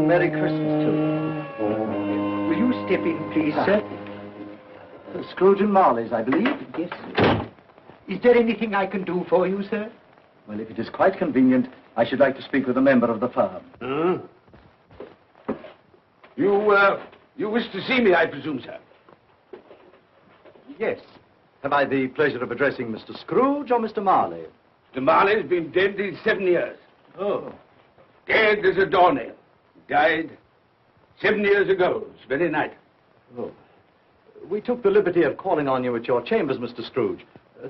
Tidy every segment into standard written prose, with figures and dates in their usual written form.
Merry Christmas to you. Will you step in, please, sir? Scrooge and Marley's, I believe. Yes, sir. Is there anything I can do for you, sir? Well, if it is quite convenient, I should like to speak with a member of the firm. You wish to see me, I presume, sir? Yes. Have I the pleasure of addressing Mr. Scrooge or Mr. Marley? Mr. Marley's been dead these 7 years. Oh. Dead as a doornail. He died 7 years ago, this very night. Oh. We took the liberty of calling on you at your chambers, Mr. Scrooge,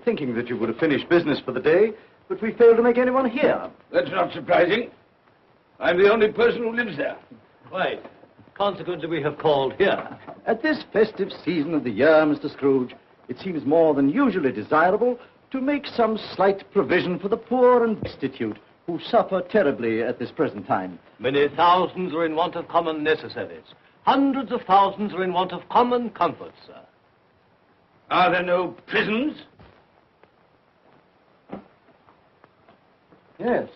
thinking that you would have finished business for the day, but we failed to make anyone here. That's not surprising. I'm the only person who lives there. Quite. Consequently, we have called here. At this festive season of the year, Mr. Scrooge, it seems more than usually desirable to make some slight provision for the poor and destitute who suffer terribly at this present time. Many thousands are in want of common necessaries. Hundreds of thousands are in want of common comforts, sir. Are there no prisons? Yes,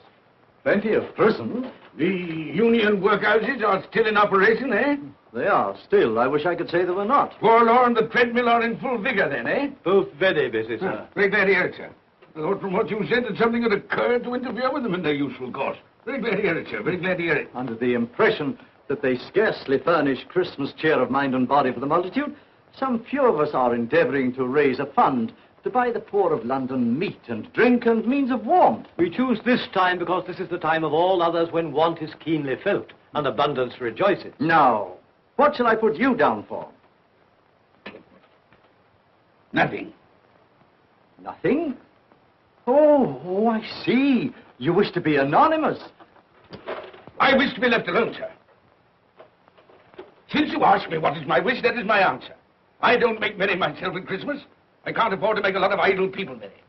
plenty of prisons. The union workhouses are still in operation, eh? They are still. I wish I could say they were not. Forlorn, the treadmill are in full vigor then, eh? Both very busy, sir. Very glad to hear it, sir. I thought from what you said that something had occurred to interfere with them in their useful course. Very glad to hear it, sir. Very glad to hear it. Under the impression that they scarcely furnish Christmas cheer of mind and body for the multitude, some few of us are endeavoring to raise a fund to buy the poor of London meat and drink and means of warmth. We choose this time because this is the time of all others when want is keenly felt and abundance rejoices. Now, what shall I put you down for? Nothing. Nothing? Oh, I see. You wish to be anonymous. I wish to be left alone, sir. Since you ask me what is my wish, that is my answer. I don't make merry myself at Christmas. I can't afford to make a lot of idle people merry.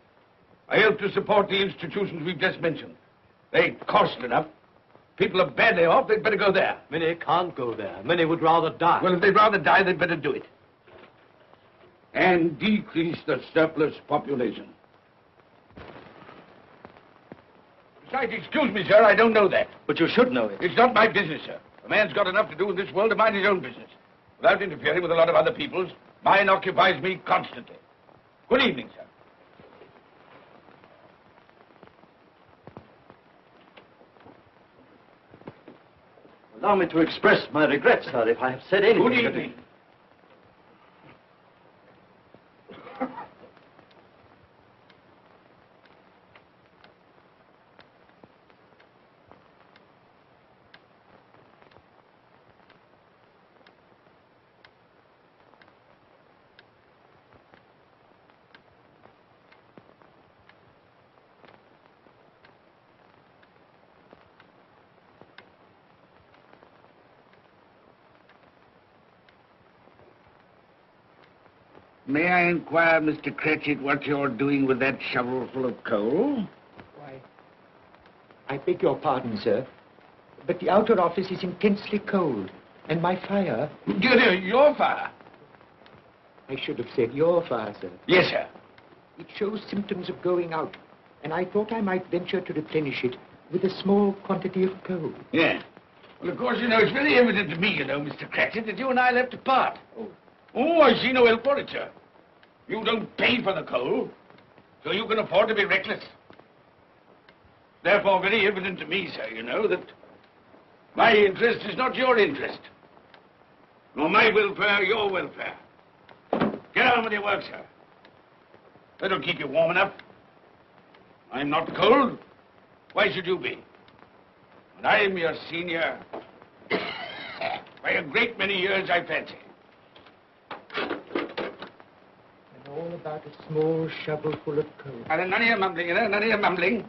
I help to support the institutions we've just mentioned. They cost enough. People are badly off, they'd better go there. Many can't go there. Many would rather die. Well, if they'd rather die, they'd better do it. And decrease the surplus population. Besides, excuse me, sir, I don't know that. But you should know it. It's not my business, sir. A man's got enough to do in this world to mind his own business. Without interfering with a lot of other people's, mine occupies me constantly. Good evening, sir. Allow me to express my regrets, sir, if I have said anything. Good evening. May I inquire, Mr. Cratchit, what you're doing with that shovel full of coal? Why, I beg your pardon, sir, but the outer office is intensely cold, and my fire... Dear, your fire? I should have said your fire, sir. Yes, sir. It shows symptoms of going out, and I thought I might venture to replenish it with a small quantity of coal. Yeah. Well, of course, it's very evident to me, Mr. Cratchit, that you and I left apart. Oh, I see no help for it, sir. You don't pay for the coal, so you can afford to be reckless. Therefore, very evident to me, sir, that my interest is not your interest, nor my welfare your welfare. Get on with your work, sir. That'll keep you warm enough. I'm not cold. Why should you be? And I'm your senior by a great many years, I fancy. All about a small shovel full of coal. And none of your mumbling, none of your mumbling.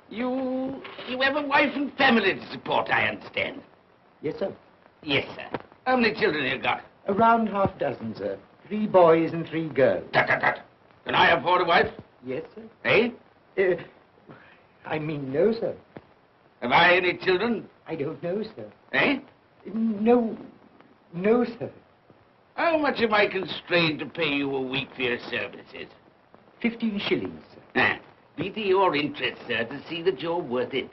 You have a wife and family to support, I understand. Yes, sir. Yes, sir. How many children have you got? Around half dozen, sir. 3 boys and 3 girls. Tut, tut, tut. Can I afford a wife? Yes, sir. Eh? I mean, no, sir. Have I any children? I don't know, sir. Eh? No, sir. How much am I constrained to pay you a week for your services? 15 shillings. Be to your interest, sir, to see that you're worth it.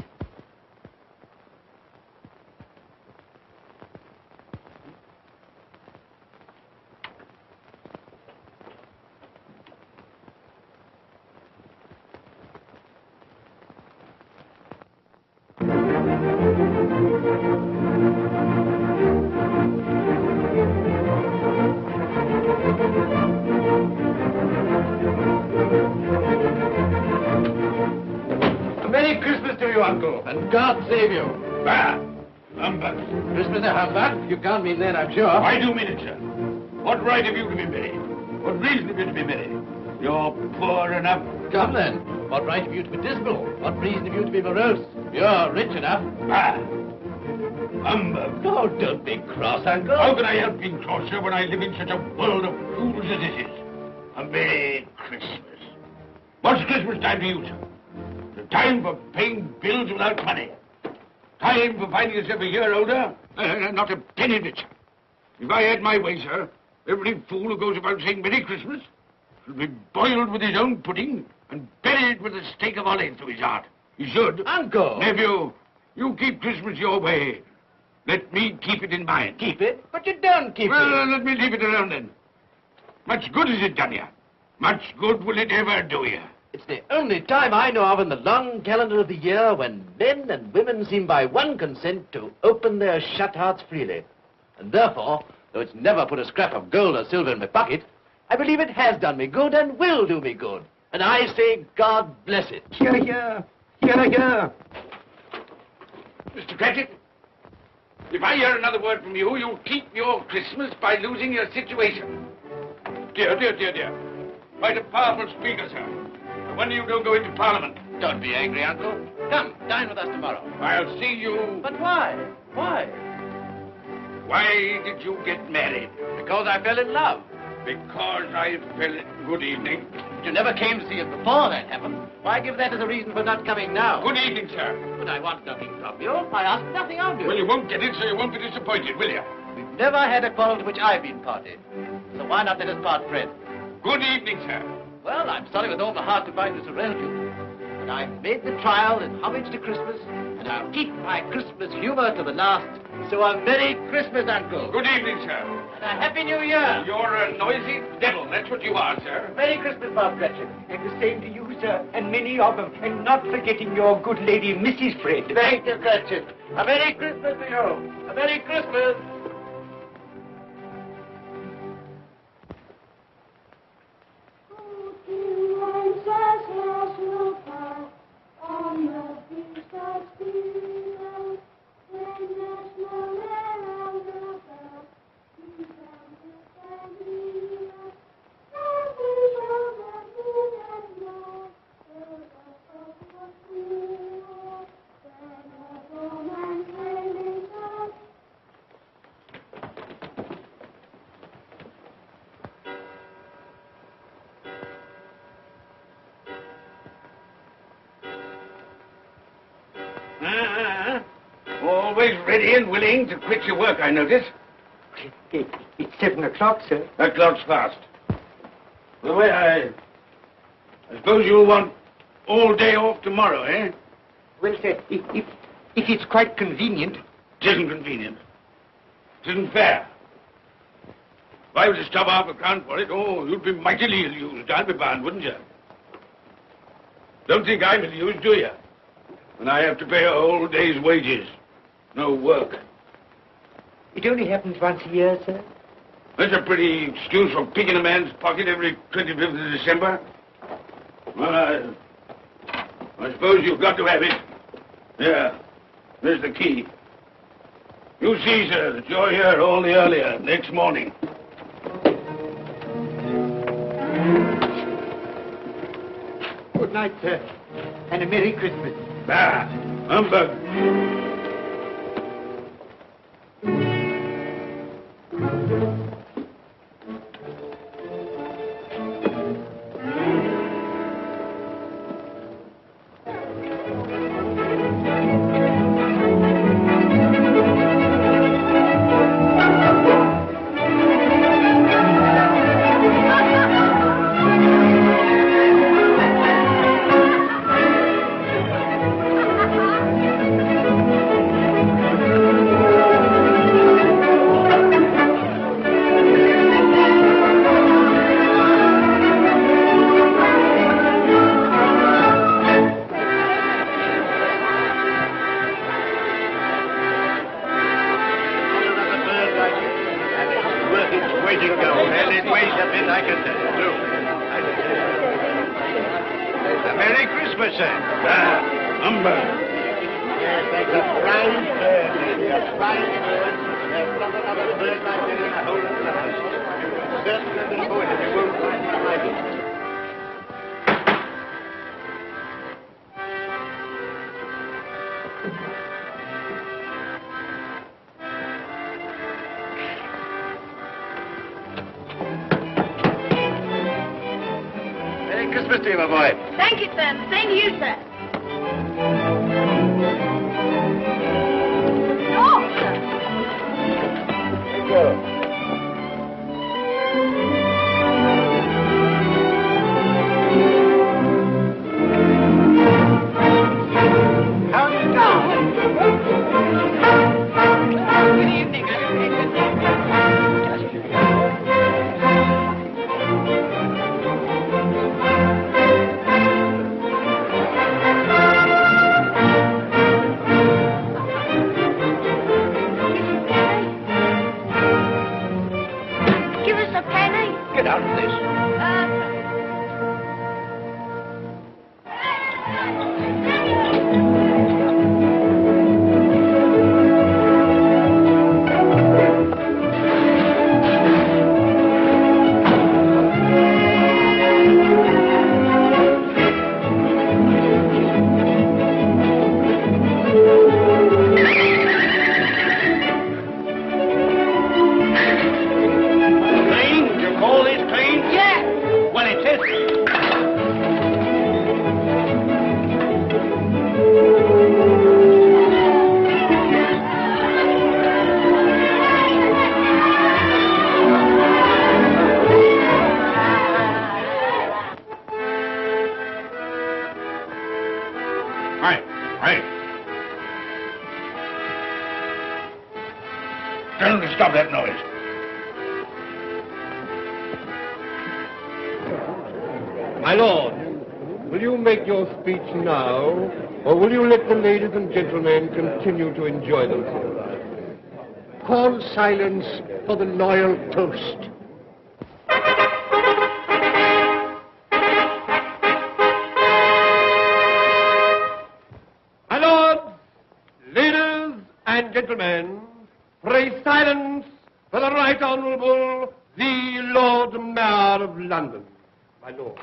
Merry Christmas to you, Uncle, and God save you. Bah! Humbug. Christmas a humbug? You can't mean that, I'm sure. I do mean it, sir. What right have you to be merry? What reason have you to be merry? You're poor enough. Come then. What right have you to be dismal? What reason have you to be morose? You're rich enough. Bah! Humbug. Oh, don't be cross, Uncle. How can I help being cross, sir, when I live in such a world of fools as this is? A Merry Christmas. What's Christmas time to you, sir? The time for paying bills without money. Time for finding yourself a year older? Not a penny of it, sir. If I had my way, sir, every fool who goes about saying Merry Christmas should be boiled with his own pudding and buried with a stake of olive through his heart. He should. Uncle! Nephew, you keep Christmas your way. Let me keep it in mine. Keep it? But you don't keep Well, it. let me leave it alone then. Much good has it done you? Much good will it ever do you? It's the only time I know of in the long calendar of the year when men and women seem by one consent to open their shut hearts freely. And therefore, though it's never put a scrap of gold or silver in my pocket, I believe it has done me good and will do me good. And I say, God bless it. Hear, hear. Hear, hear. Mr. Cratchit, if I hear another word from you, you'll keep your Christmas by losing your situation. Dear, dear, dear, dear. Quite a powerful speaker, sir. No wonder you don't go into Parliament. Don't be angry, Uncle. Come, dine with us tomorrow. I'll see you... But why? Why? Why did you get married? Because I fell in love. Because I fell... Good evening. You never came to see it before that happened. Why give that as a reason for not coming now? Good evening, sir. But I want nothing from you. I ask nothing of you. Well, you won't get it, so you won't be disappointed, will you? We've never had a quarrel to which I've been party. So why not let us part friends? Good evening, sir. Well, I'm sorry with all my heart to find this around you. But I've made the trial in homage to Christmas, and I'll keep my Christmas humor to the last. So a Merry Christmas, Uncle. Good evening, sir. And a Happy New Year. You're a noisy devil, that's what you are, sir. Merry Christmas, Bob Cratchit. And the same to you, sir, and many of them. And not forgetting your good lady, Mrs. Fred. Thank you, Cratchit. A Merry Christmas to you. A Merry Christmas. Always ready and willing to quit your work, I notice. It's 7 o'clock, sir. That clock's fast. Well, I suppose you'll want all day off tomorrow, eh? Well, sir, if it's quite convenient. It isn't convenient. It isn't fair. If I was to stop half a crown for it, oh, you'd be mightily ill-used, I'll be bound, wouldn't you? Don't think I'm ill-used, do you? When I have to pay a whole day's wages. No work. It only happens once a year, sir. That's a pretty excuse for picking a man's pocket every 25th of December. Well, I suppose you've got to have it. Yeah, there's the key. You see, sir, that you're here all the earlier next morning. Good night, sir. And a Merry Christmas. Bah, humbug. you go. And it weighs a bit, I can tell you, too. A Merry Christmas, sir. Yes, that's a fine bird, lady, a fine bird. There's not another bird like that in the whole of the house. Certainly the poet, you won't find one like it. Merry Christmas to you, my boy. Thank you, sir. Same to you, sir. No, sir. Thank you. Tell them to stop that noise. My lord, will you make your speech now, or will you let the ladies and gentlemen continue to enjoy themselves? Call silence for the loyal toast. My lords, ladies and gentlemen, pray silence for the Right Honourable the Lord Mayor of London. My lord.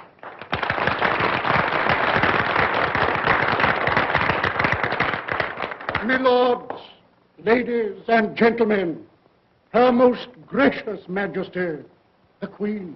My lords, ladies and gentlemen, Her Most Gracious Majesty, the Queen.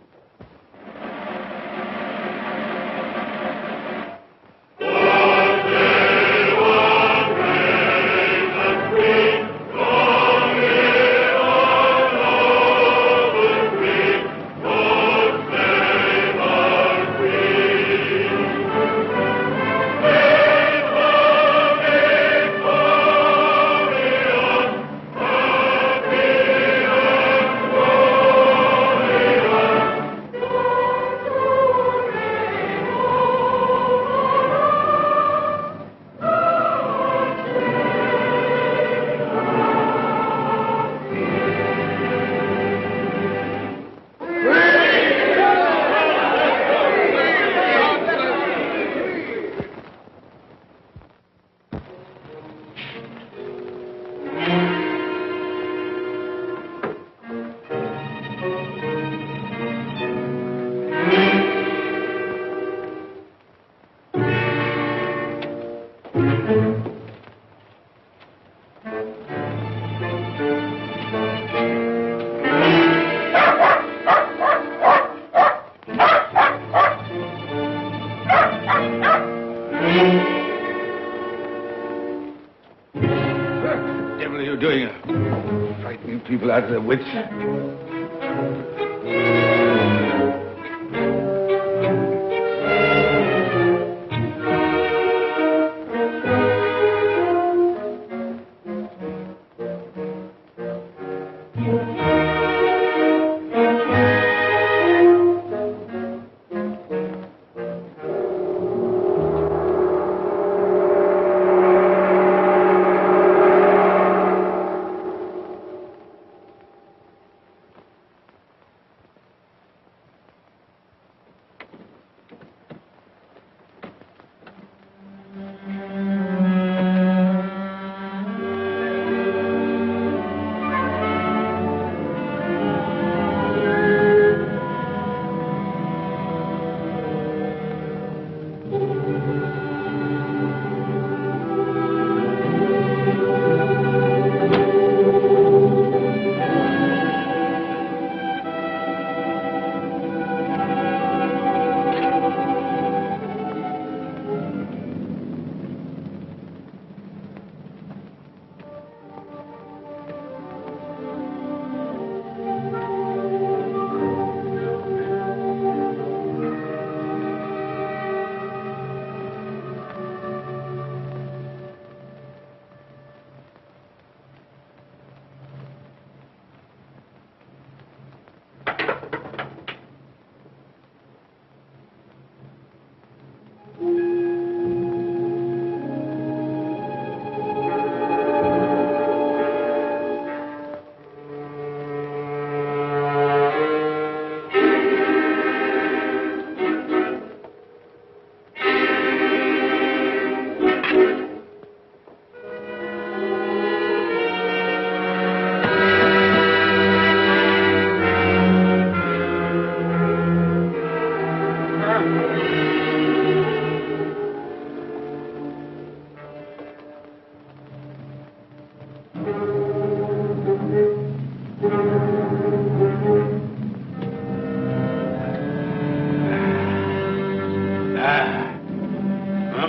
People out of their wits.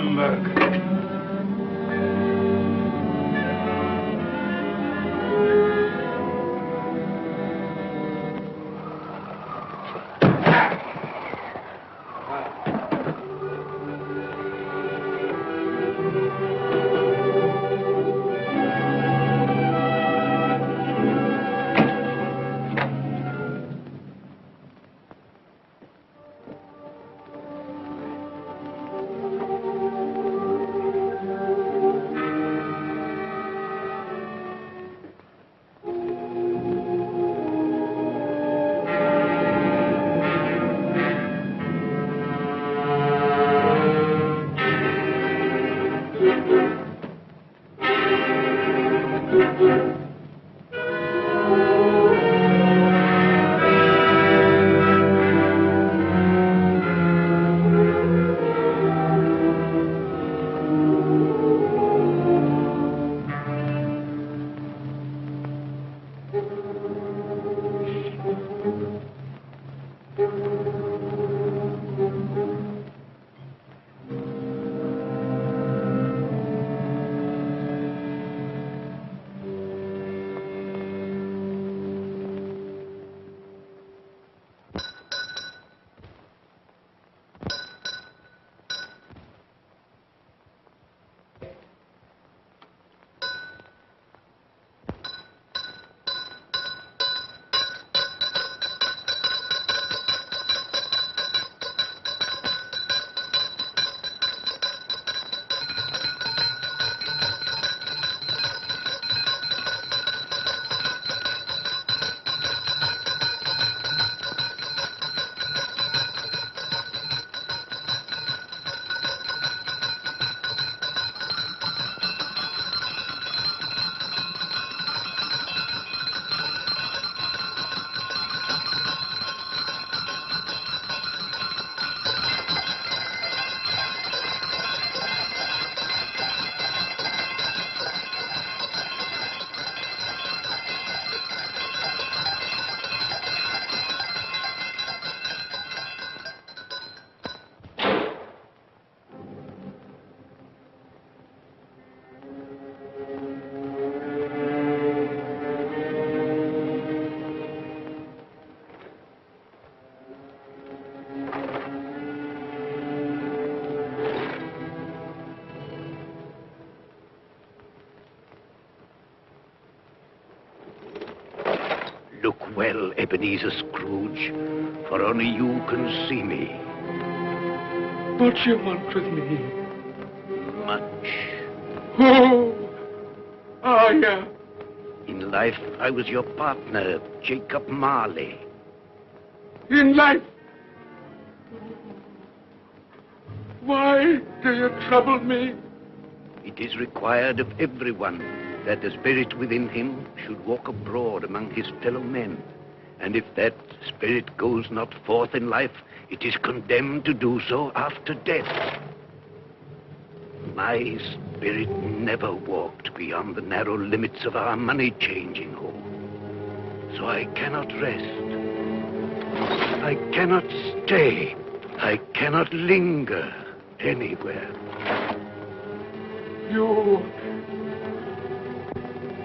humbug. Look well, Ebenezer Scrooge, for only you can see me. What you want with me? Much. Oh, yeah. In life, I was your partner, Jacob Marley. In life? Why do you trouble me? It is required of everyone that the spirit within him should walk abroad among his fellow men. And if that spirit goes not forth in life, it is condemned to do so after death. My spirit never walked beyond the narrow limits of our money-changing hall. So I cannot rest. I cannot stay. I cannot linger anywhere. You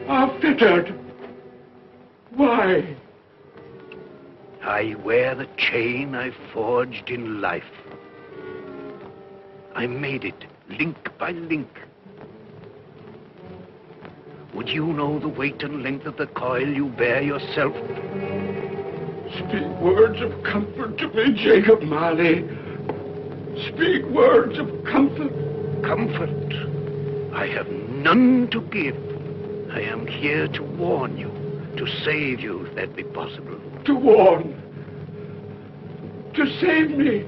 are fettered. Why? I wear the chain I forged in life. I made it link by link. Would you know the weight and length of the coil you bear yourself? Speak words of comfort to me, Jacob Marley. Speak words of comfort. Comfort? I have none to give. I am here to warn you, to save you if that be possible. To warn? To save me?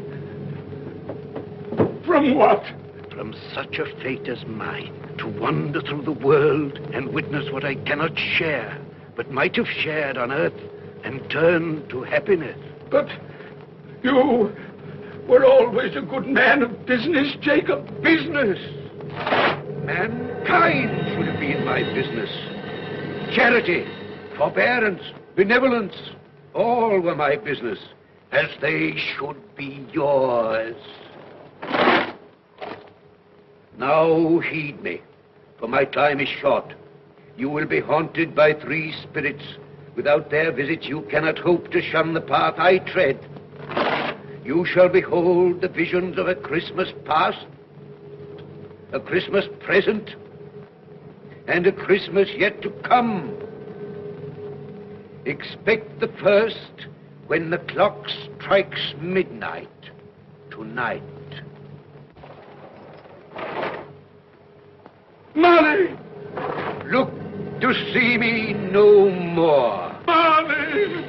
From what? From such a fate as mine, to wander through the world and witness what I cannot share, but might have shared on earth and turn to happiness. But you were always a good man of business, Jacob. Business? Mankind should have been my business. Charity, forbearance, benevolence, all were my business, as they should be yours. Now heed me, for my time is short. You will be haunted by 3 spirits. Without their visits, you cannot hope to shun the path I tread. You shall behold the visions of a Christmas past, a Christmas present, and a Christmas yet to come. Expect the first when the clock strikes midnight tonight. Molly! Look to see me no more. Molly!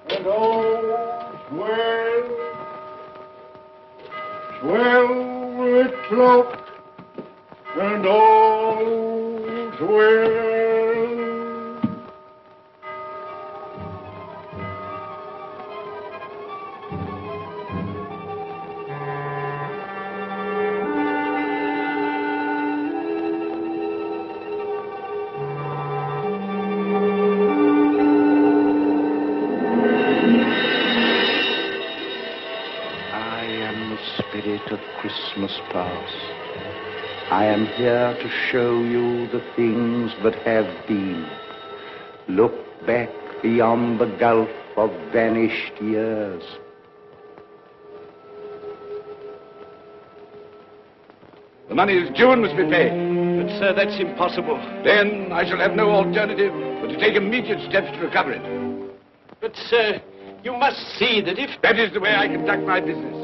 And all's well, with cloak, and all's well. Of Christmas past, I am here to show you the things that have been. Look back beyond the gulf of vanished years. The money is due and must be paid. But, sir, that's impossible. Then I shall have no alternative but to take immediate steps to recover it. But, sir, you must see that if... That is the way I conduct my business.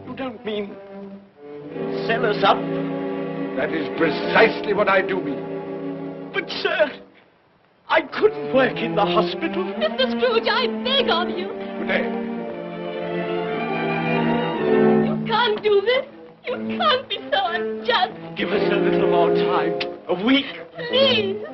You don't mean sell us up? That is precisely what I do mean. But, sir, I couldn't work in the hospital. Mr. Scrooge, I beg of you. Good day. You can't do this. You can't be so unjust. Give us a little more time. A week. Please.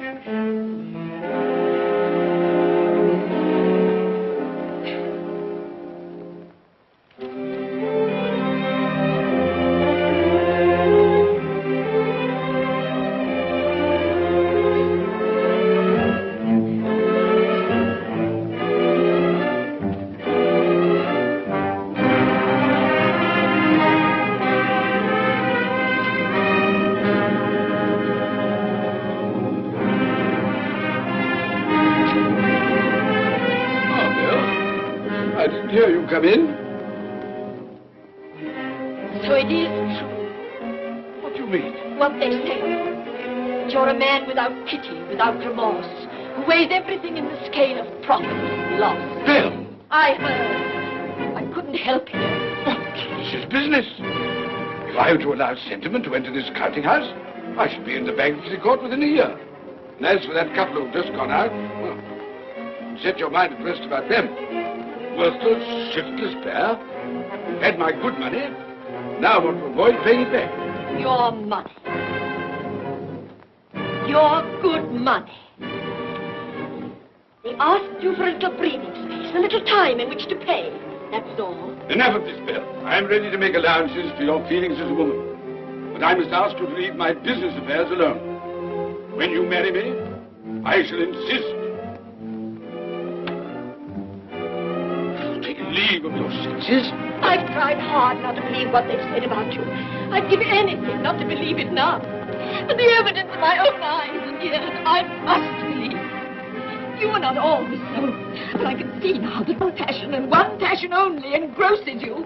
I didn't hear you come in. So it is true, What do you mean? what they say. That you're a man without pity, without remorse, who weighs everything in the scale of profit and loss. Bill! I heard. I couldn't help it. But this is business. If I were to allow sentiment to enter this counting house, I should be in the bankruptcy court within a year. And as for that couple who've just gone out, well, set your mind at rest about them. Worthless, shiftless pair. Had my good money. Now want to avoid paying it back. Your money. Your good money. They asked you for a little breathing space, a little time in which to pay. That's all. Enough of this, Bill. I am ready to make allowances for your feelings as a woman. But I must ask you to leave my business affairs alone. When you marry me, I shall insist. Take leave of your senses. I've tried hard not to believe what they've said about you. I'd give anything not to believe it now. But the evidence of my own eyes and ears, I must believe. You were not always so, but I can see now that one passion and one passion only engrosses you.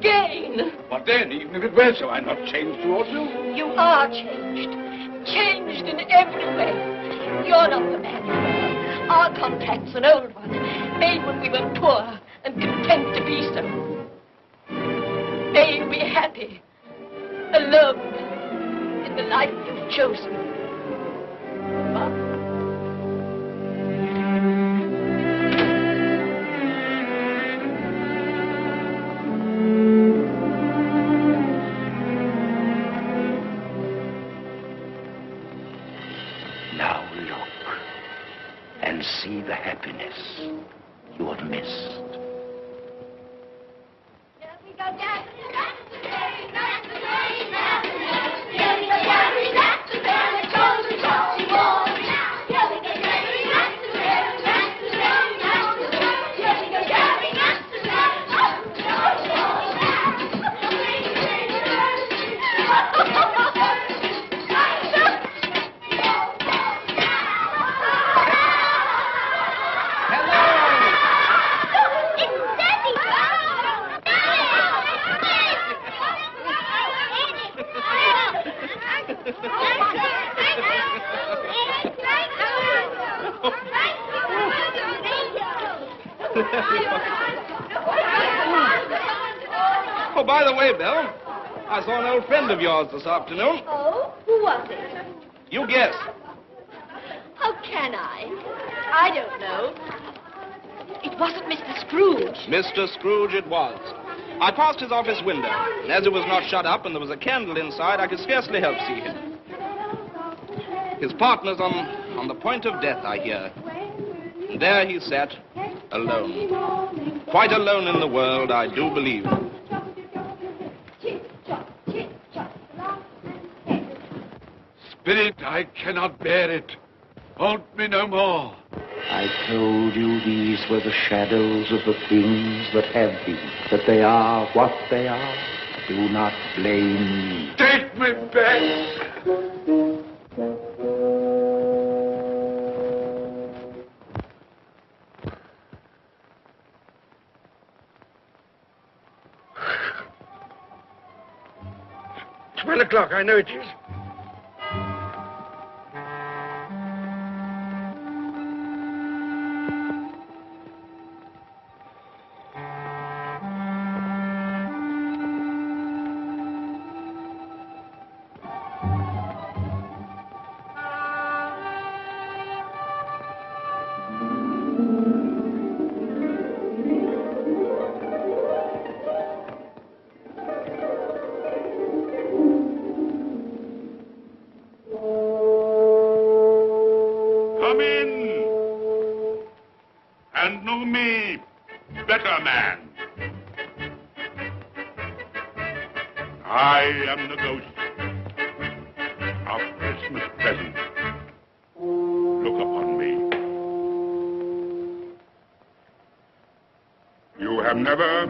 Gain. What then? Even if it were so, I'm not changed towards you. You are changed. Changed in every way. You're not the man you were. Our contract's an old one, made when we were poor and content to be so. May you be happy, alone, in the life you've chosen. But Now look and see the happiness you have missed. Oh, by the way, Bill, I saw an old friend of yours this afternoon. Oh, who was it? You guess. How can I? I don't know. It wasn't Mr. Scrooge. Mr. Scrooge it was. I passed his office window, and as it was not shut up and there was a candle inside, I could scarcely help see him. His partner's on the point of death, I hear. And there he sat, alone. Quite alone in the world, I do believe. Spirit, I cannot bear it. Haunt me no more. I told you these were the shadows of the things that have been, that they are what they are. Do not blame me. Take me back. $12 I know it is. Come in and know me better, man. I am the ghost of Christmas present. Look upon me. You have never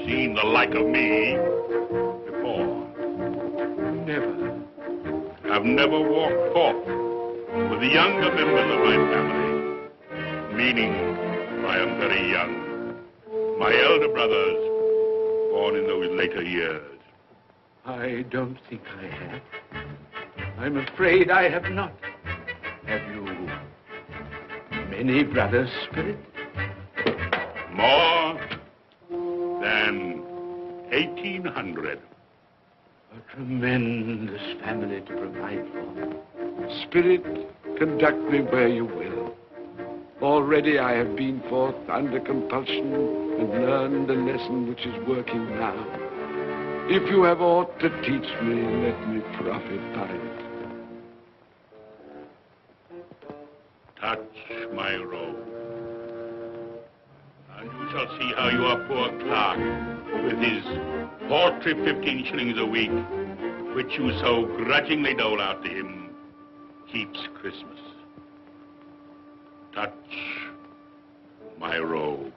seen the like of me before. Never. Have never walked forth with the younger members of my family, meaning I am very young. My elder brothers, born in those later years. I don't think I have. I'm afraid I have not. Have you many brothers, Spirit? More than 1,800. A tremendous family to provide for. Spirit, conduct me where you will. Already I have been forth under compulsion and learned the lesson which is working now. If you have aught to teach me, let me profit by it. Touch my robe, and you shall see how your poor clerk, with his paltry 15 shillings a week, which you so grudgingly dole out to him, keeps Christmas. Touch my robe.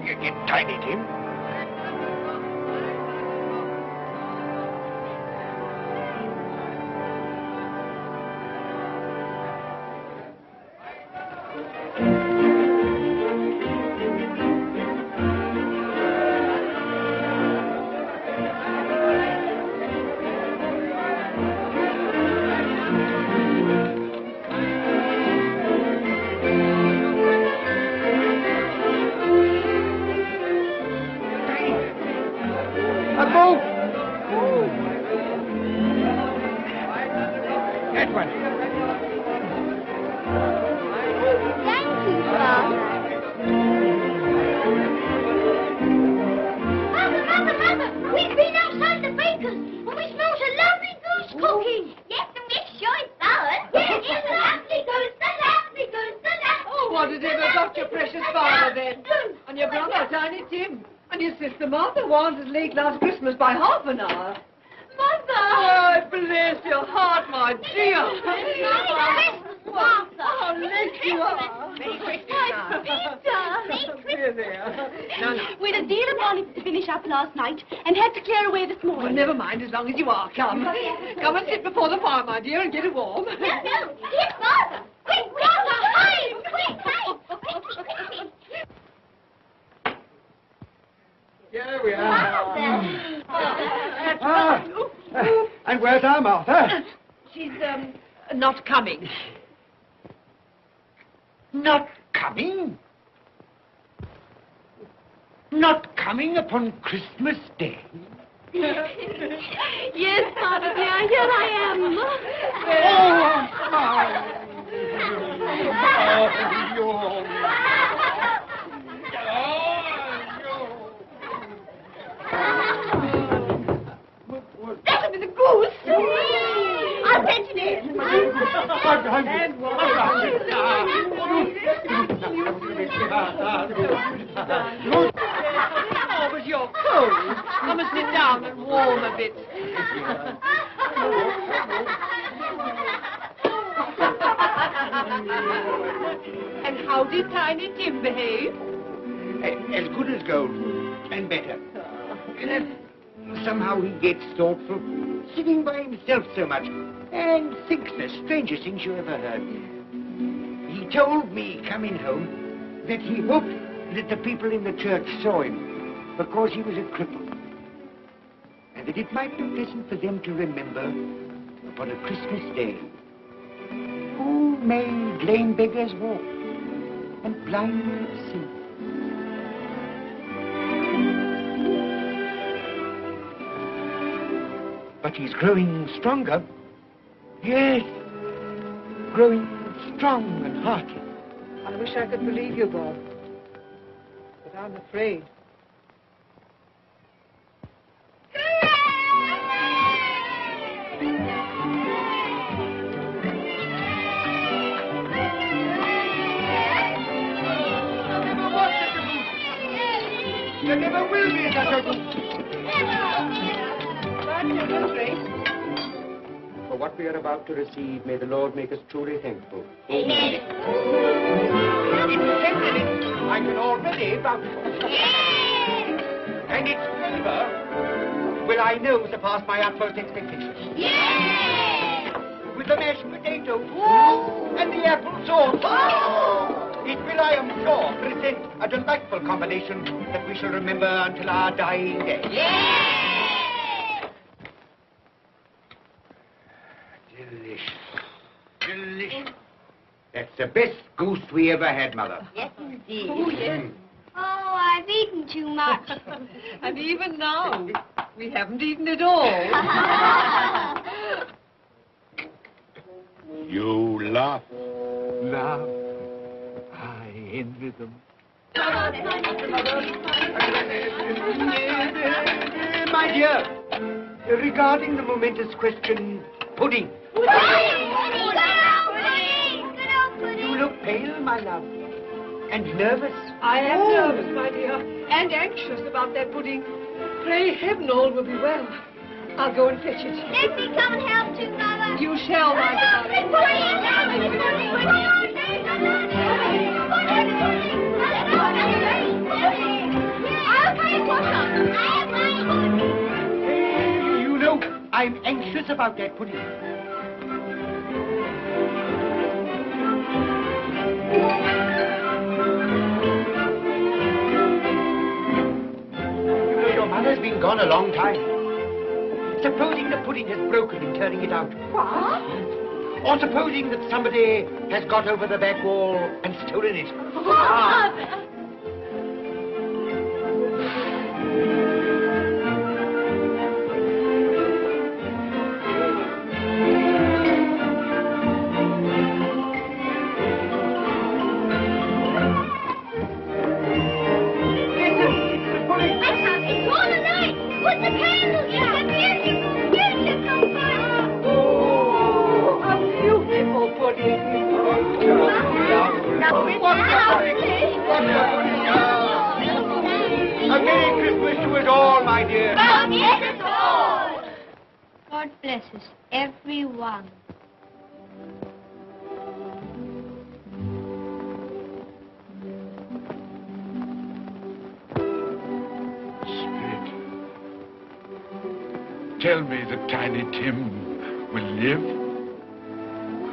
You get Tiny Tim. Last Christmas by half an hour. Mother! Oh, bless your heart, my dear. Merry Christmas, Martha. How late you are. Merry Christmas, Dear, dear. No. We had a deal of money to finish up last night and had to clear away this morning. Well, never mind, as long as you are. Come. Come and sit before the fire, my dear, and get it warm. No. Here's Martha. Quick, Martha, hide. Quick, hide. Here we are. And where's our Martha? She's, not coming. Not coming? Not coming upon Christmas Day? Yes, Martha, dear, here I am. That was a goose. I'll send you in. Oh, but you're cold. Come and sit down and warm a bit. And how did Tiny Tim behave? As good as gold, and better. Somehow he gets thoughtful, sitting by himself so much, and thinks the strangest things you ever heard. He told me, coming home, that he hoped that the people in the church saw him, because he was a cripple, and that it might be pleasant for them to remember, upon a Christmas day, who made lame beggars walk, and blind men see. But he's growing stronger. Yes, growing strong and hearty. I wish I could believe you, Bob. But I'm afraid. There never will be such a goose. For what we are about to receive, may the Lord make us truly thankful. Amen. In 10 minutes, I can already vouch for it. And its flavor will I know surpass my utmost expectations. With the mashed potato and the apple sauce, it will, I am sure, present a delightful combination that we shall remember until our dying day. Delicious. Delicious. That's the best goose we ever had, Mother. Yes, indeed. Oh, yes. Oh, I've eaten too much. And even now, we haven't eaten it all. You laugh. Love. I envy them. My dear, regarding the momentous question, pudding. You look pale, my love, and nervous. I am nervous, my dear, and anxious about that pudding. Pray heaven all will be well. I'll go and fetch it. Let me come and help too, Mother. You shall, my darling. I'm anxious about that pudding. You know, your mother's been gone a long time. Supposing the pudding has broken in turning it out. What? Or supposing that somebody has got over the back wall and stolen it. It's all alight! Put the candles out! Beautiful, beautiful fire! Oh, a beautiful pudding. A Merry Christmas to us all, my dear. God bless us, everyone. Spirit, tell me that Tiny Tim will live.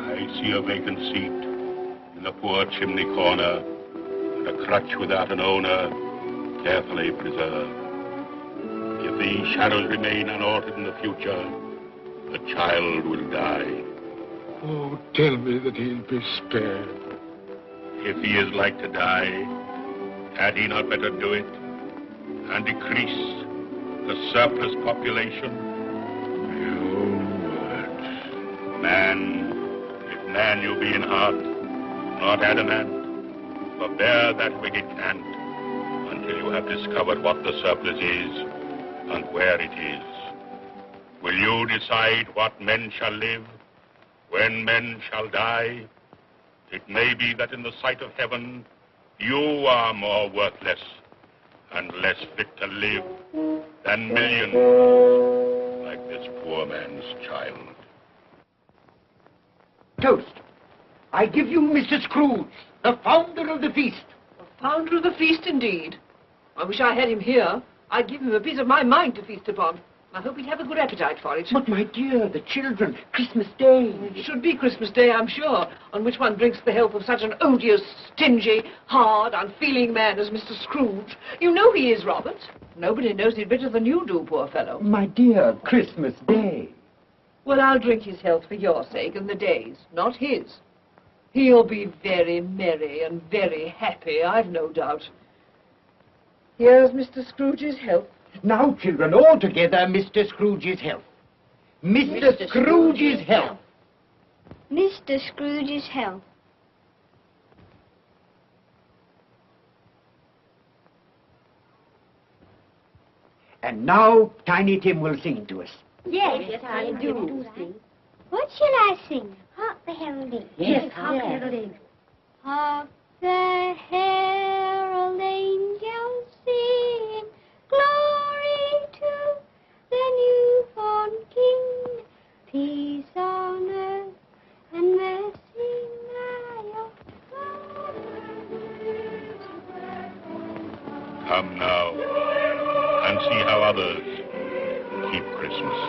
I see a vacant seat in a poor chimney corner, and a crutch without an owner, carefully preserved. If these shadows remain unaltered in the future, the child will die. Oh, tell me that he'll be spared. If he is like to die, had he not better do it and decrease the surplus population? Your words. Man, if man you be in heart, not adamant, forbear that wicked cant until you have discovered what the surplus is and where it is. Will you decide what men shall live, when men shall die? It may be that in the sight of heaven, you are more worthless and less fit to live than millions like this poor man's child. Toast. I give you Mr. Scrooge, the founder of the feast. The founder of the feast, indeed. I wish I had him here. I'd give him a piece of my mind to feast upon. I hope he'd have a good appetite for it. But, my dear, the children, Christmas Day. It should be Christmas Day, I'm sure, on which one drinks the health of such an odious, stingy, hard, unfeeling man as Mr. Scrooge. You know he is, Robert. Nobody knows it better than you do, poor fellow. My dear, Christmas Day. Well, I'll drink his health for your sake and the day's, not his. He'll be very merry and very happy, I've no doubt. Here's Mr. Scrooge's health. Now, children, all together, Mr. Scrooge's health. Mr. Scrooge's health. Mr. Scrooge's health. And now, Tiny Tim will sing to us. Yes, I do sing. What shall I sing? Hark the herald. Yes, hark the herald. Hark the herald angels sing, glory to the newborn King, peace on earth and mercy nigh of God. Come now and see how others keep Christmas.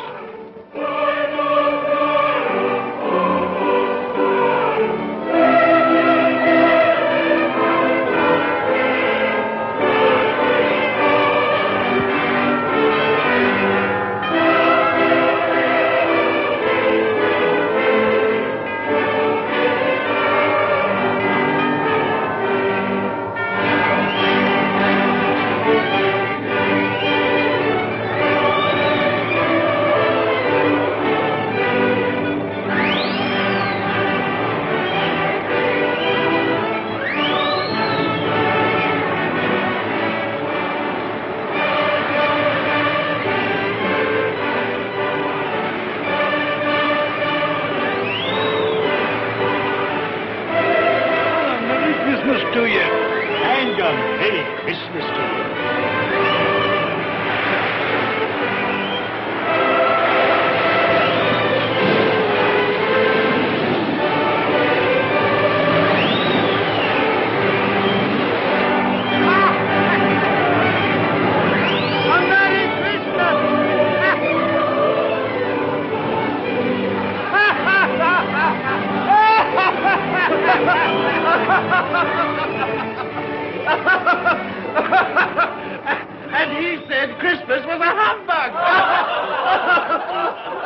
To you. And a Merry Christmas to you.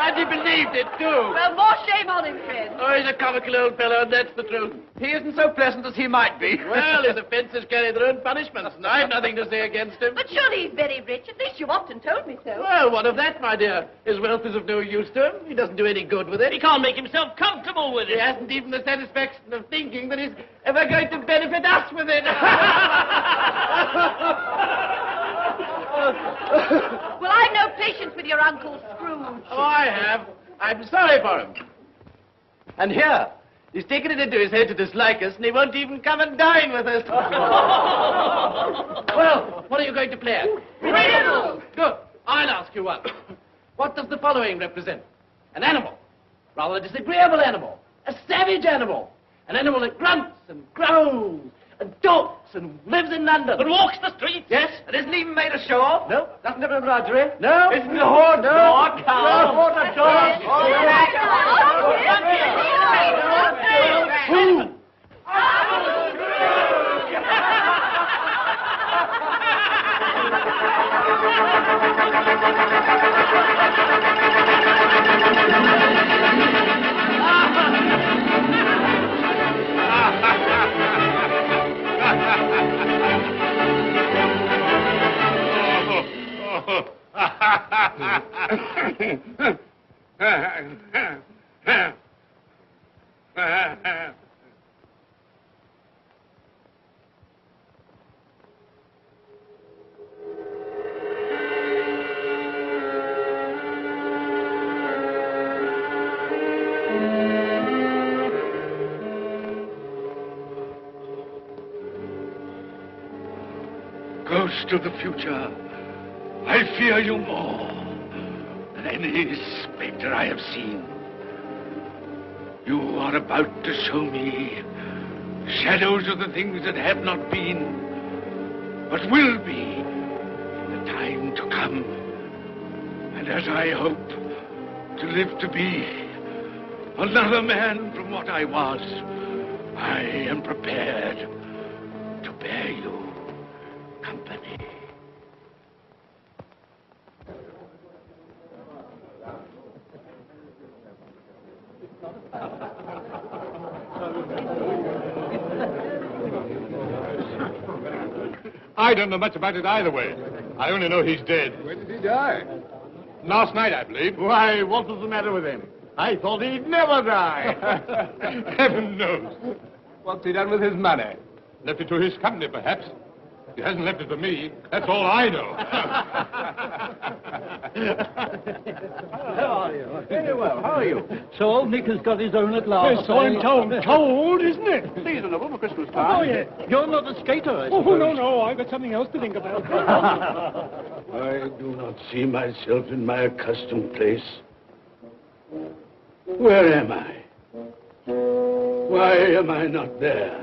And he believed it, too. Well, more shame on him, friend. Oh, he's a comical old fellow, and that's the truth. He isn't so pleasant as he might be. Well, his offences carry their own punishments, and I've nothing to say against him. But surely he's very rich. At least you've often told me so. Well, what of that, my dear? His wealth is of no use to him. He doesn't do any good with it. He can't make himself comfortable with He it. hasn't even the satisfaction of thinking that he's ever going to benefit us with it. Well, I've no patience with your Uncle Scrooge. Oh, I have. I'm sorry for him. And here, he's taken it into his head to dislike us, and he won't even come and dine with us. Well, what are you going to play at? Riddles. Good. I'll ask you one. What does the following represent? An animal. Rather a disagreeable animal. A savage animal. An animal that grunts and growls and talks and lives in London. But walks the streets. Yes. And isn't even made ashore. No. Doesn't have a menagerie. No. Isn't a horse. No. Nor a cow. No. Nor a dog. Who? Ghost of the future, I fear you more than any spectre I have seen. You are about to show me shadows of the things that have not been, but will be in the time to come. And as I hope to live to be another man from what I was, I am prepared to bear you company. I don't know much about it either way. I only know he's dead. When did he die? Last night, I believe. Why, what was the matter with him? I thought he'd never die. Heaven knows. What's he done with his money? Left it to his company, perhaps. He hasn't left it to me. That's all I know. How are you? Very well. How are you? So old Nick has got his own at last. Yes, so I'm told. Cold, isn't it? Seasonable for Christmas time. Oh, yeah. You're not a skater, I suppose. No. I've got something else to think about. I do not see myself in my accustomed place. Where am I? Why am I not there?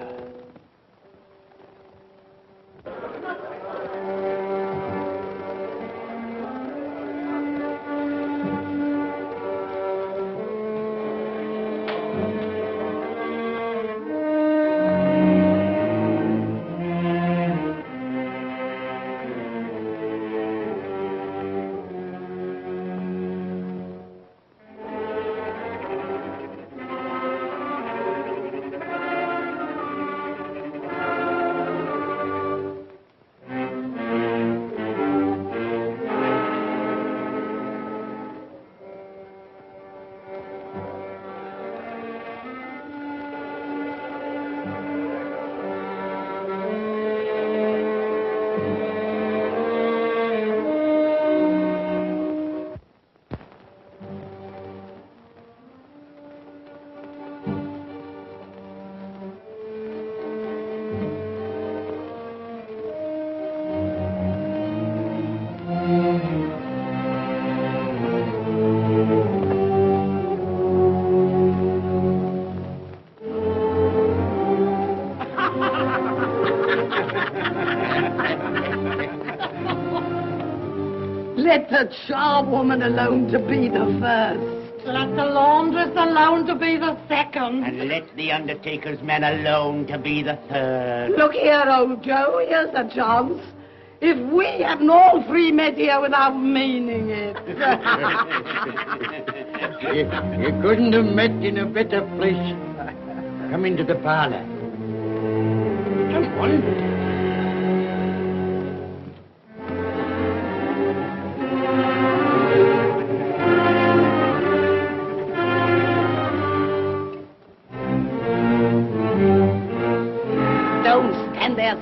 Let the charwoman alone to be the first. Let the laundress alone to be the second. And let the undertaker's man alone to be the third. Look here, old Joe, here's a chance. If we hadn't all three met here without meaning it. You couldn't have met in a better place. Come into the parlor. Come on.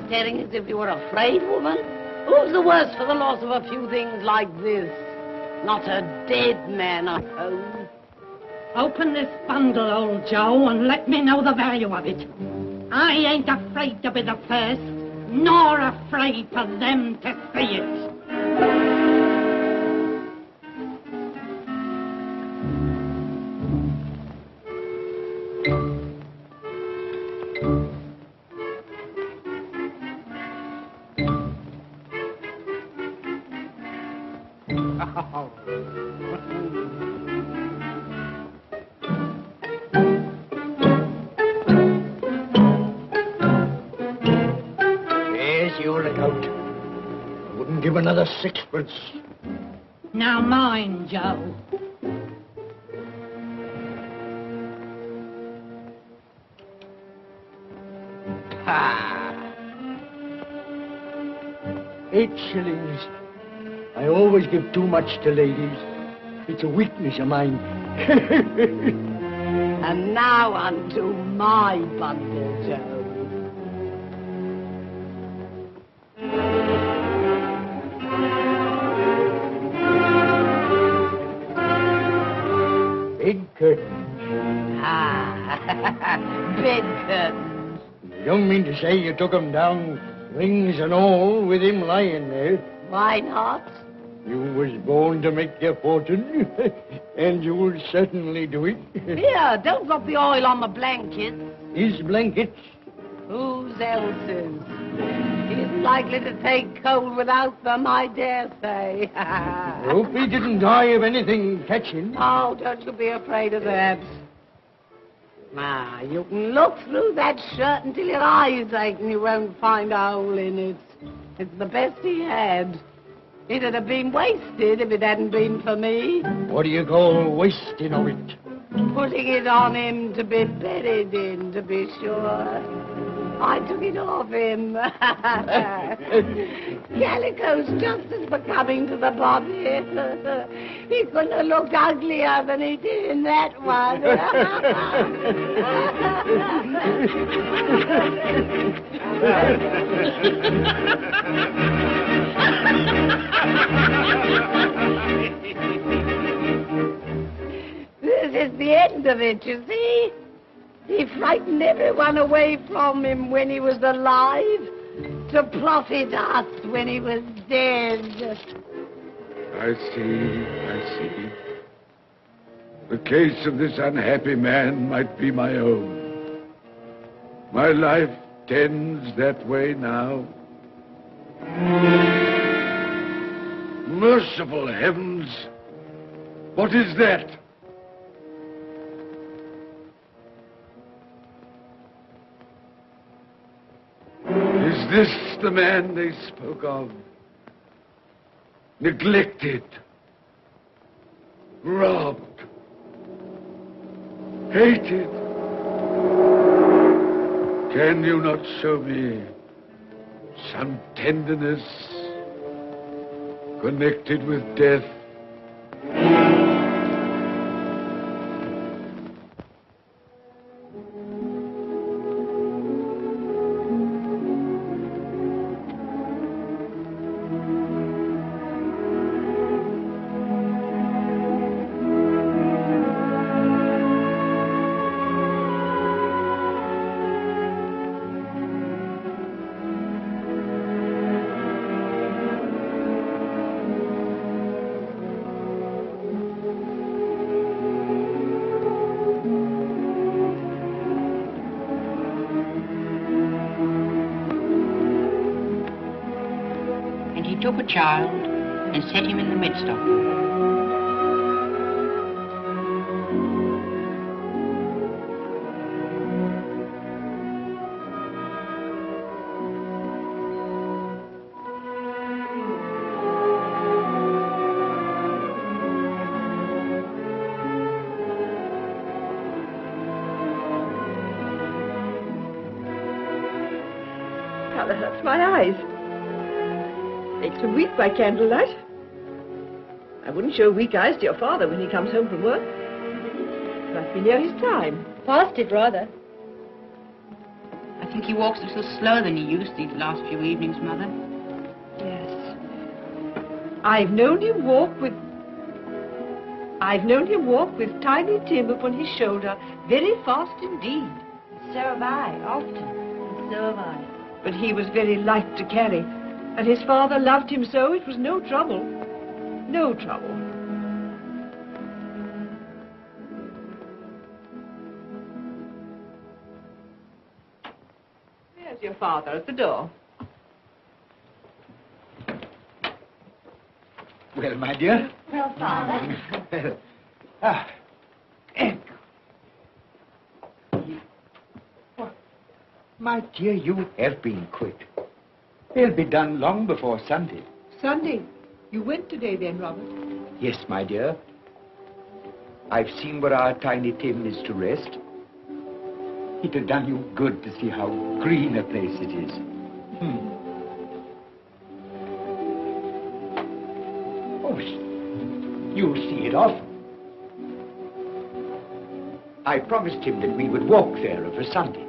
Staring as if you were afraid, woman? Who's the worse for the loss of a few things like this? Not a dead man, I hope. Open this bundle, old Joe, and let me know the value of it. I ain't afraid to be the first, nor afraid for them to see it. Give another sixpence. Now mine, Joe. Ah. 8 shillings. I always give too much to ladies. It's a weakness of mine. And now unto my bundle, Joe. Bed curtains. Bed curtains. You don't mean to say you took 'em down, rings and all, with him lying there? Why not? You was born to make your fortune, and you'll certainly do it. Here, don't drop the oil on the blankets. His blankets? Whose else's? He isn't likely to take cold without them, I dare say. Hope he didn't die of anything catching. Oh, don't you be afraid of that. Now, you can look through that shirt until your eyes ache and you won't find a hole in it. It's the best he had. It'd have been wasted if it hadn't been for me. What do you call wasting of it? Putting it on him to be buried in, to be sure. I took it off him. Calico's just as becoming to the body. He couldn't have looked uglier than he did in that one. This is the end of it, you see. He frightened everyone away from him when he was alive, to profit us when he was dead. I see. The case of this unhappy man might be my own. My life tends that way now. Merciful heavens! What is that? Is this the man they spoke of? Neglected, robbed, hated. Can you not show me some tenderness connected with death? Took a child and set him in the midst of them. colour hurts my eyes. Makes me weep by candlelight. I wouldn't show weak eyes to your father when he comes home from work. Must be near his time. Fasted, rather. I think he walks a little slower than he used these last few evenings, Mother. Yes. I've known him walk with Tiny Tim upon his shoulder, very fast indeed. So have I, often. And so have I. But he was very light to carry, and his father loved him so it was no trouble. No trouble. There's your father at the door. Well, my dear. Well, Father. And my dear, you have been quick. They'll be done long before Sunday. Sunday. You went today then, Robert? Yes, my dear. I've seen where our Tiny Tim is to rest. It have done you good to see how green a place it is. Oh, you'll see it often. I promised him that we would walk there of a Sunday.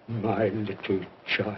My little child.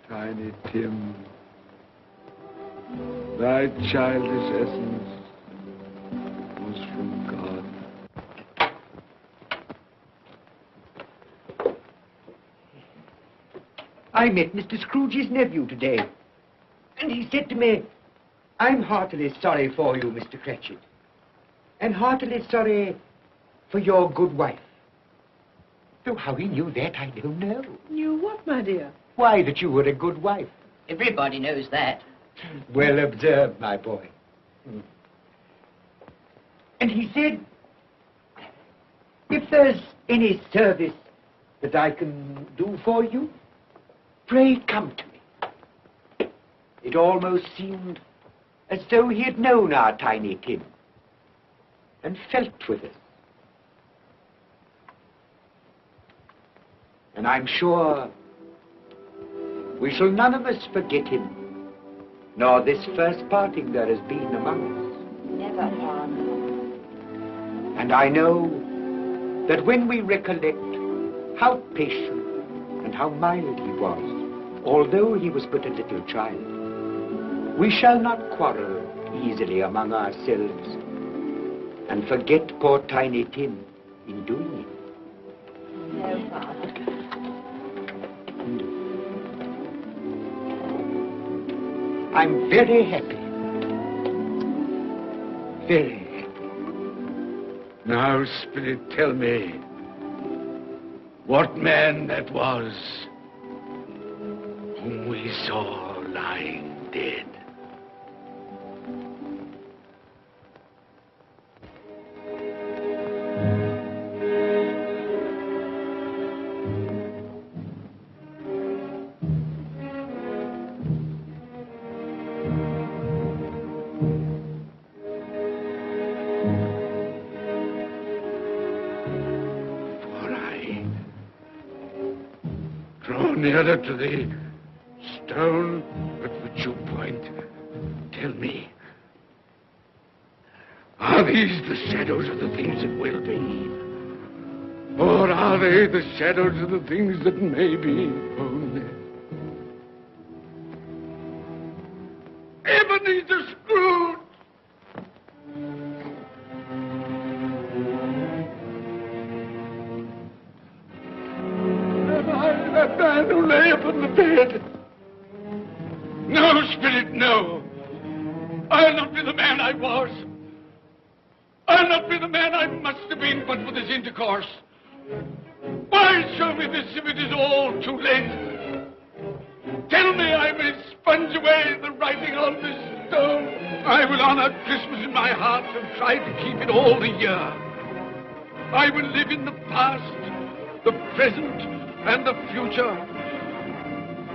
Tiny Tim, thy childish essence was from God. I met Mr. Scrooge's nephew today, and he said to me, I'm heartily sorry for you, Mr. Cratchit, and heartily sorry for your good wife. Though how he knew that, I don't know. Knew what, my dear? Why, that you were a good wife. Everybody knows that. Well observed, my boy. And he said, if there's any service that I can do for you, pray come to me. It almost seemed as though he had known our Tiny Tim and felt with us. And I'm sure we shall none of us forget him, nor this first parting there has been among us. Never, Father. And I know that when we recollect how patient and how mild he was, although he was but a little child, We shall not quarrel easily among ourselves and forget poor Tiny Tim in doing it. No, Father. I'm very happy. Very happy. Now, Spirit, tell me what man that was whom we saw lying dead. Nearer to the stone at which you point. Tell me, are these the shadows of the things that will be? Or are they the shadows of the things that may be only? Ebenezer Scrooge! That man who lay upon the bed. No, Spirit, no. I'll not be the man I was. I'll not be the man I must have been but for this intercourse. Why show me this if it is all too late? Tell me I may sponge away the writing on this stone. I will honor Christmas in my heart and try to keep it all the year. I will live in the past, the present, and the future.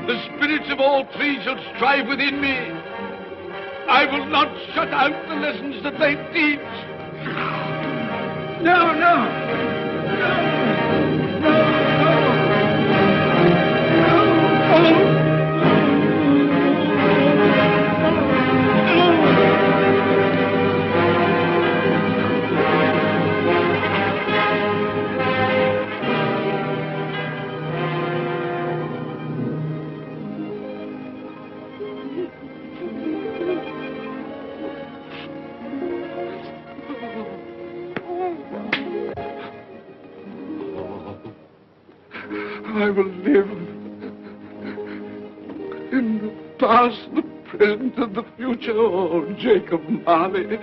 The spirits of all three shall strive within me. I will not shut out the lessons that they teach. No, no. I will live in the past, the present, and the future. Oh, Jacob Marley,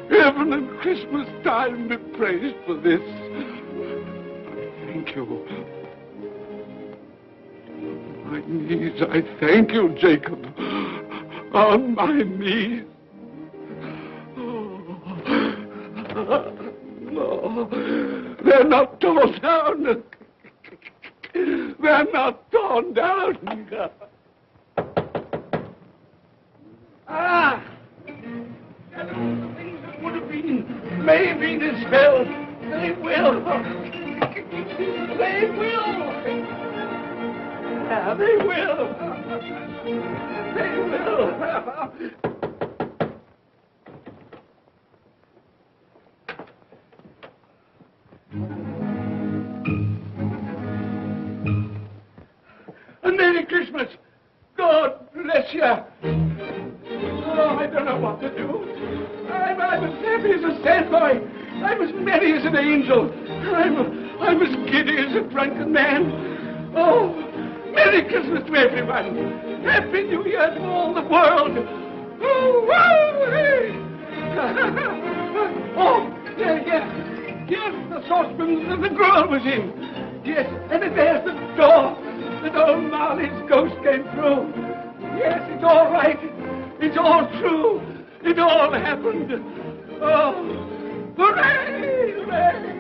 heaven and Christmas time be praised for this. Thank you. On my knees, I thank you, Jacob. On my knees. Oh. No, they're not torn down. They're not torn down. Ah! Things that would have been, maybe dispelled. They will. They will. Yeah, they will. They will. And Merry Christmas! God bless you! Oh, I don't know what to do. I'm as happy as a sandboy. I'm as merry as an angel. I'm as giddy as a drunken man. Oh, Merry Christmas to everyone! Happy New Year to all the world! Oh, wow! Hey. Oh, yeah. Here's the saucepan that the girl was in. Yes, and there's the door that old Marley's ghost came through. Yes, it's all right. It's all true. It all happened. Oh, hooray! Hooray!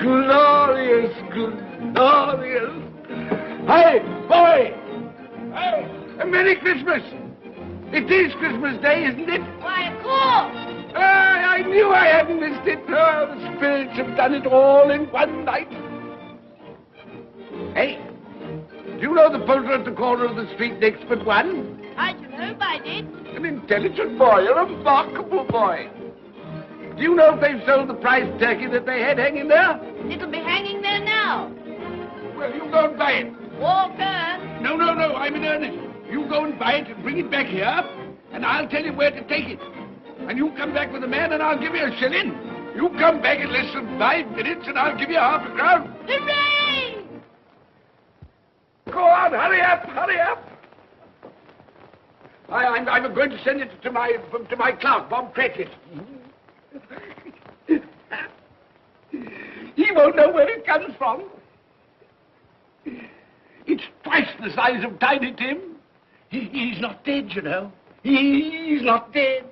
Glorious, glorious. Hey, boy! Hey, a Merry Christmas! It is Christmas Day, isn't it? Why, of course! I knew I hadn't missed it. Oh, the spirits have done it all in one night. Hey, do you know the poulterer at the corner of the street next but one? I don't know, I did. An intelligent boy, a remarkable boy. Do you know if they've sold the prize turkey that they had hanging there? It'll be hanging there now. Well, you go and buy it. Walker! No, I'm in earnest. You go and buy it and bring it back here, and I'll tell you where to take it. And you come back with the man, and I'll give you a shilling. You come back in less than 5 minutes, and I'll give you half a crown. Hooray! Go on, hurry up. I'm going to send it to my clerk, Bob Cratchit. He won't know where it comes from. It's twice the size of Tiny Tim. He's not dead, you know. He's not dead.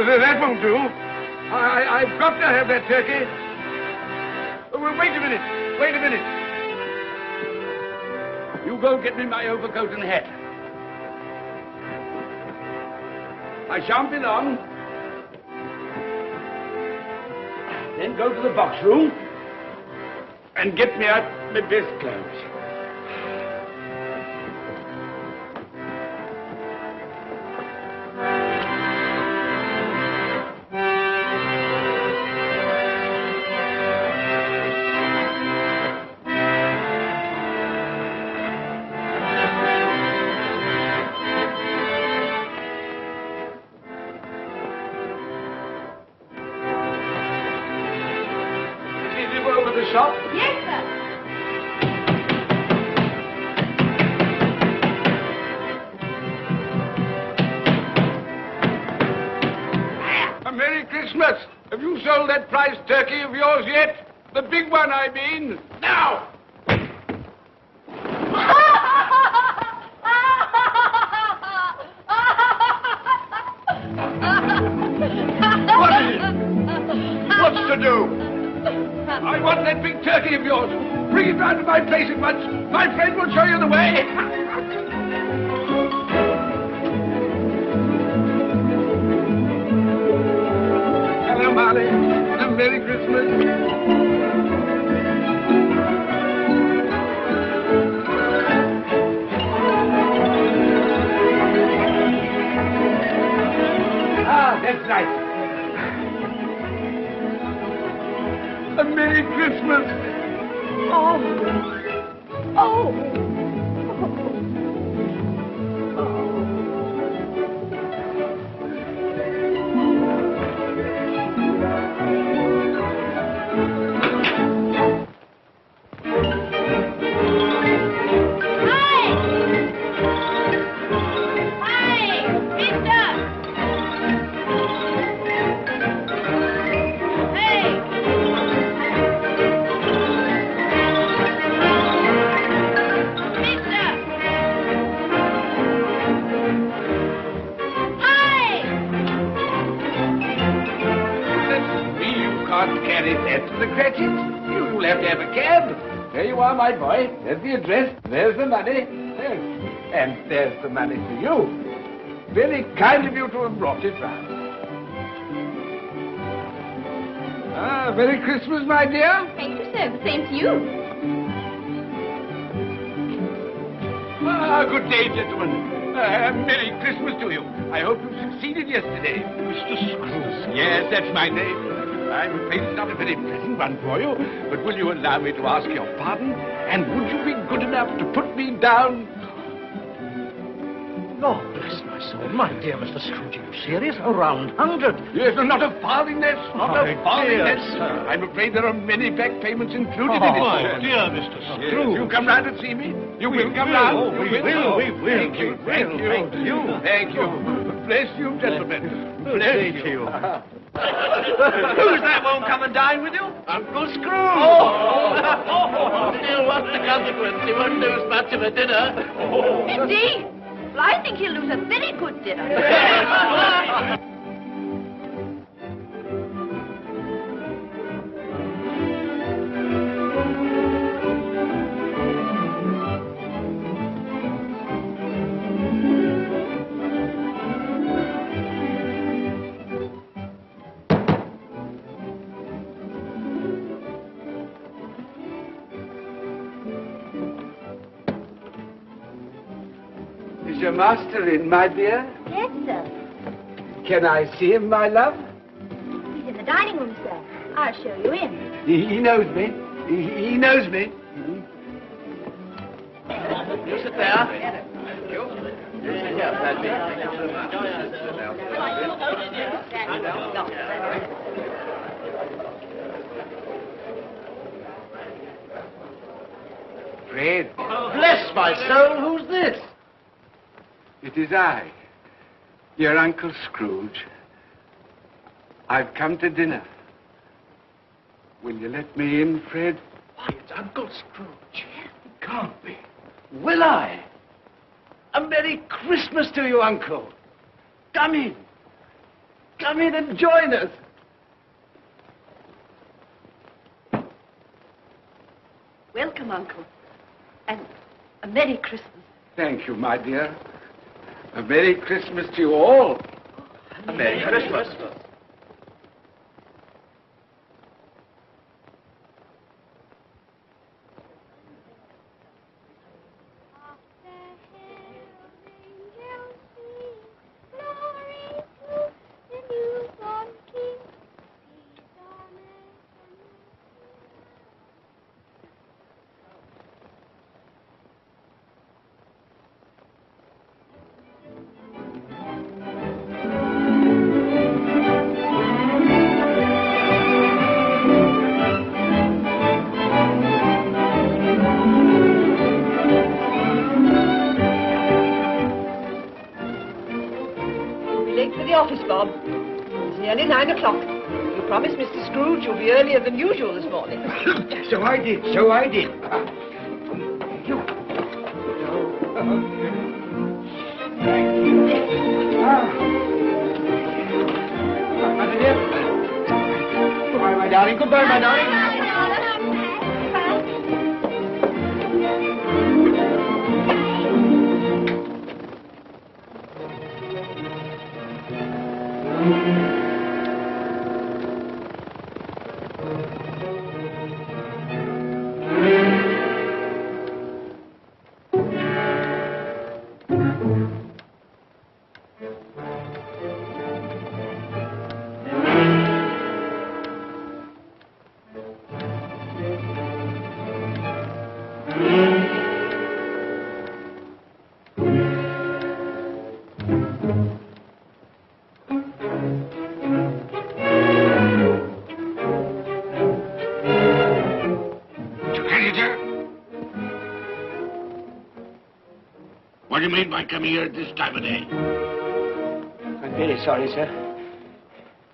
That won't do. I've got to have that turkey. Oh, well, wait a minute. You go get me my overcoat and hat. I shan't be long. Then go to the box room and get me out my best clothes. Shop? Yes, sir. A Merry Christmas. Have you sold that prize turkey of yours yet? The big one, I mean. Now! What is it? What's to do? I want that big turkey of yours. Bring it round to my place at once. My friend will show you the way. Hello, Molly. A Merry Christmas. That's right. A Merry Christmas. You'll have to have a cab. There you are, my boy. There's the address. There's the money. And there's the money for you. Very kind of you to have brought it round. Merry Christmas, my dear. Thank you, sir. The same to you. Good day, gentlemen. Merry Christmas to you. I hope you succeeded yesterday. Mr. Scrooge. Yes, that's my name. I'm afraid it's not a very pleasant one for you, but will you allow me to ask your pardon? And would you be good enough to put me down? Lord bless my soul. My dear Mr. Scrooge, are you serious? A round 100. Yes, not a farthing less. Not a farthing dear less. sir. I'm afraid there are many back payments included Oh, in it. my dear Mr. Scrooge. You come round and see me. You will come round. Oh, we will. Thank you. Thank you. Thank you. Thank you. Bless you, gentlemen. Bless you. Who's that won't come and dine with you? Uncle Scrooge! Oh! Still, what's the consequence? He won't lose much of a dinner. Indeed. Well, I think he'll lose a very good dinner. Is your master in, my dear? Yes, sir. Can I see him, my love? He's in the dining room, sir. I'll show you in. He knows me. He knows me. You sit there. Thank you. Here, Paddy. Thank you so much. Fred. Bless my soul, who's this? It is I, your Uncle Scrooge. I've come to dinner. Will you let me in, Fred? Why, it's Uncle Scrooge. It can't be. Will I? A Merry Christmas to you, Uncle. Come in. Come in and join us. Welcome, Uncle. And a Merry Christmas. Thank you, my dear. A Merry Christmas to you all. A Merry Christmas. Office, Bob. It's nearly 9 o'clock. You promised Mr. Scrooge you'll be earlier than usual this morning. So I did. So I did. You. Thank you. Goodbye, my darling. Goodbye, my darling. What do you mean by coming here at this time of day? I'm very sorry, sir.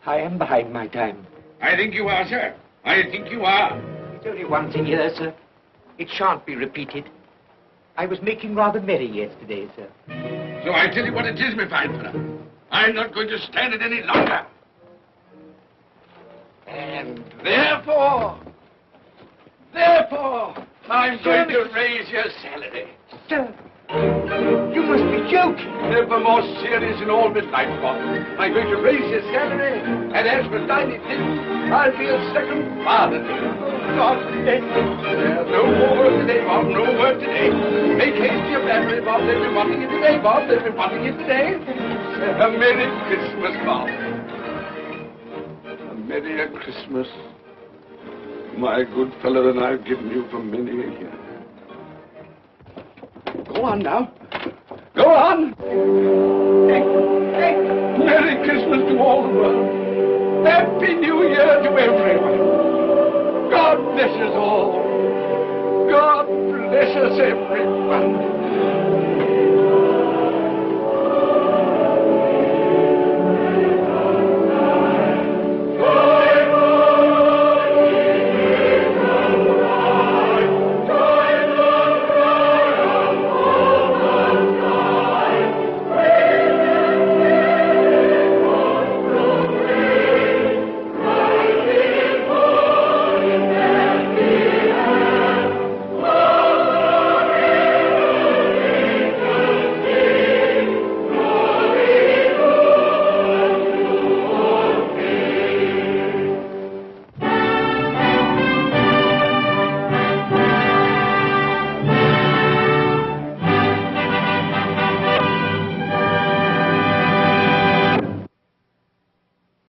I am behind my time. I think you are, sir. I think you are. There's only one thing here, sir. It shan't be repeated. I was making rather merry yesterday, sir. So I tell you what it is, my fine fellow. I'm not going to stand it any longer. And therefore, I'm going to raise your salary. Sir, you must be joking. Never more serious in all my life, Bob. I'm going to raise your salary, and as for tiny tips, I'll be a second father to you. God bless you. No more word today, Bob. No word today. Make haste to your battery, Bob. They'll be wanting it today, Bob. They'll be wanting it today. A Merry Christmas, Bob. A Merry Christmas, my good fellow, than I've given you for many a year. Go on now. Go on. Merry Christmas to all the world. Happy New Year to everyone. God bless us all. God bless us everyone.